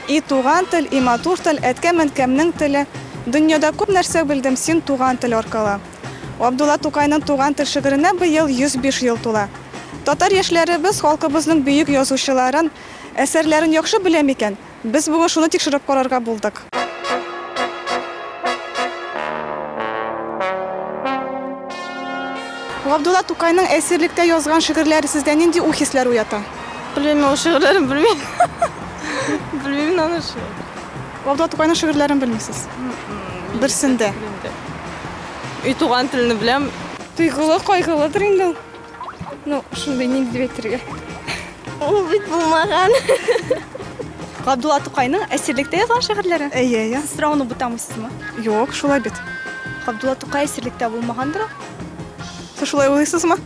И туган тел, и матур тел, әткәм-әнкәмнең теле. Дөньяда күп нәрсә белдем син туган тел аркылы. Абдулла Тукайның туган тел шигыренә быел 105 ел тула. Татар яшьләребез халкыбызның бөек язучыларын, әсәрләрен яхшы белә микән? Без бүген шуны тикшереп карарга булдык. Абдулла Тукайның әсирлектә язган шигырьләре сездә нинди хисләр уята? Белмим, ул шигырьләрен белмим. Белмим аны. Абдулла Тукайның шигырьләрен белмисез? Берсендә. И туган телне беләм. Туйгылы, кайгылыдыр инде. Ну, шундай нинди дип әйтергә. Ул бит булмаган. Абдулла Тукайның әсирлектә язган шигырьләре? Әйе. Сез сорауны бутамыйсызмы? Юк, шулай бит. Абдулла Тукай әсирлектә булмагандыр. Сез шулай уйлыйсызмы?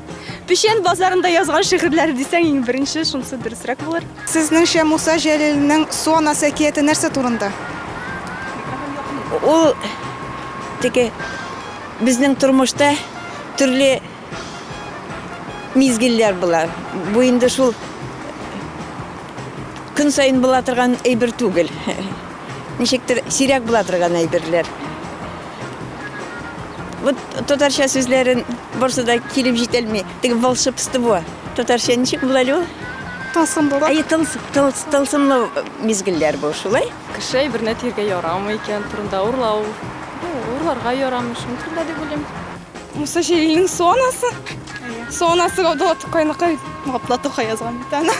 Пешен базарында язган шигырьләре дисәң, иң беренче шунысы дөресрәк булыр. Сезнеңчә Муса Җәлилнең Су анасы әкияте нәрсә турында? Ул теге безнең тормышта төрле мизгилләр була. Бу инде шул көн сайын була торган әйбер түгел. Ничектер сирәк була торган әйберләр. Вот татарча сүзләрен барсы да килеп җитәлми. Теге волшебство. Татарча ничек була лу? Тылсымлы. Ай, тылсымлы мизгилләр бу шулай. Кеше бер нәтиргә ярамый икән, турында урлау. Урларга ярамый, шуны турында дип уйлыйм. Муса Җәлилнең Су анасы? Су анасы Абдулла Тукайныкы Абдулла Тукай язган бит аны.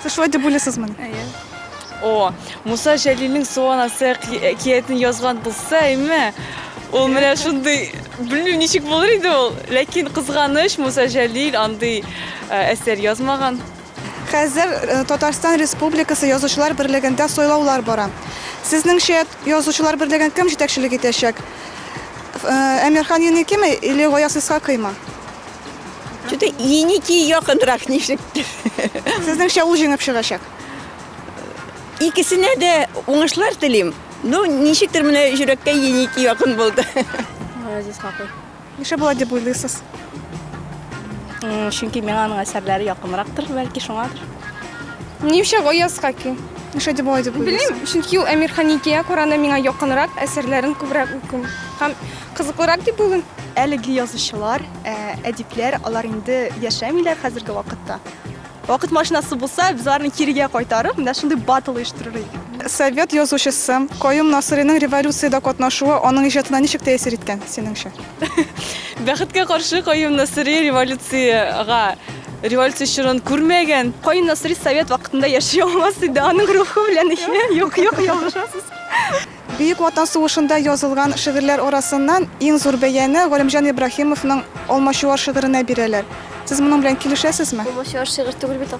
Сез шулай дип уйлыйсызмы? О, Муса Җәлилнең Су анасы әкиятен язган булса, әйме, ул менә шундый, белмим ничек булыр иде ул. Ләкин кызганыч, Муса Җәлил андый әсәр язмаган. Хәзер Татарстан Республикасы Язучылар берлегендә сайлаулар бара. Сезнеңчә Язучылар берлеген кем җитәкчелек итәчәк? Әмирхан Еникиме или Гаяз Исхакыймы? Чута Еники якынрак ничек. Сезнеңчә ул җиңеп чыгачак? Икесенә дә уңышлар телим. Ну, ничектер менә йөрәккә Еники якын булды. Гаяз Исхакый. Нишләп болай дип уйлыйсыз? Чөнки миңа аның әсәрләре якынрактыр, бәлки шуңадыр. Нишләп Гаяз Исхакый? Нишләп болай дип уйлыйсыз? Белмим, чөнки ул Әмирхан Еникигә караганда миңа якынрак, әсәрләрен күбрәк укыйм. Һәм кызыклырак дип уйлыйм. Әлеге язучылар, әдипләр, алар инде яшәмиләр хәзерге вакытта. Вакыт машинасы булса, без аларны кирегә кайтарып, менә шундый батл оештырыр идек. Совет язучысы Каюм Насыйриның революциядә катнашуы аның иҗатына ничек тәэсир иткән синеңчә? Бәхеткә каршы Каюм Насыйри революция чорын күрмәгән. Каюм Насыйри совет вакытында яши алмас иде, аның рухы белән юк, ялгышасыз. Бөек Ватан сугышында язылган шигырьләр арасыннан иң зур бәяне Галимҗан Ибраһимовның Алмачуар шигыренә бирәләр. Сез моның белән килешәсезме? Алмачуар шигырь түгел бит ул.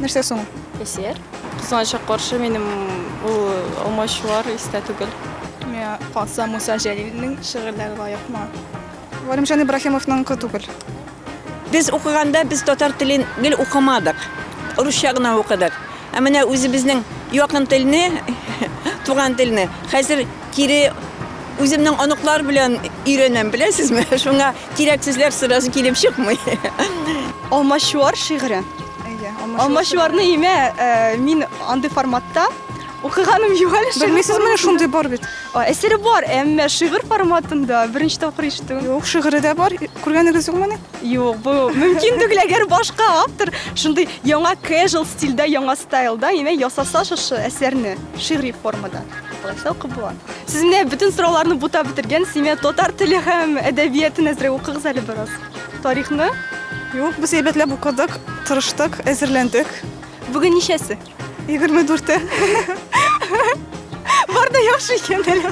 Нәрсә соң? Әсәр. Кызганычка каршы минем ул Алмачуар истә түгел. Миңа калса Муса Җәлилнең шигырьләре лаякмы. Галимҗан Ибраһимовның түгел. Без укыганда без татар телен гел укымадык. Русча гына укыдык. Ә менә үзебезнең якын телне, туган телне хәзер кире үземнең аныклар белән өйрәнәм, беләсезме? Шуңа кирәк сүзләр сырасы килеп чыкмый. Алмачуар шигыре. Алмачуарны имә мин андый форматта укыганым юк әле. Белмисезме, шундый бар бит. Әсәре бар, әмма шигырь форматында беренче тапкыр ишеттем. Юк, шигыре дә бар. Күргәнегез юкмы? Юк, бу мөмкин түгел, әгәр башка автор шундый яңа casual стильдә, яңа стайлда имә ясаса шушы әсәрне шигъри формада. Булса укып була. Сез менә бөтен сорауларны бута бетергән, сиңа татар теле һәм әдәбиятын әзрәк укыгыз әле бераз. Тарихны? Юк, без әйбәтләп укыдык, тырыштык, әзерләндек. Бүген ничәсе? 24. Бар да яхшы икән әле.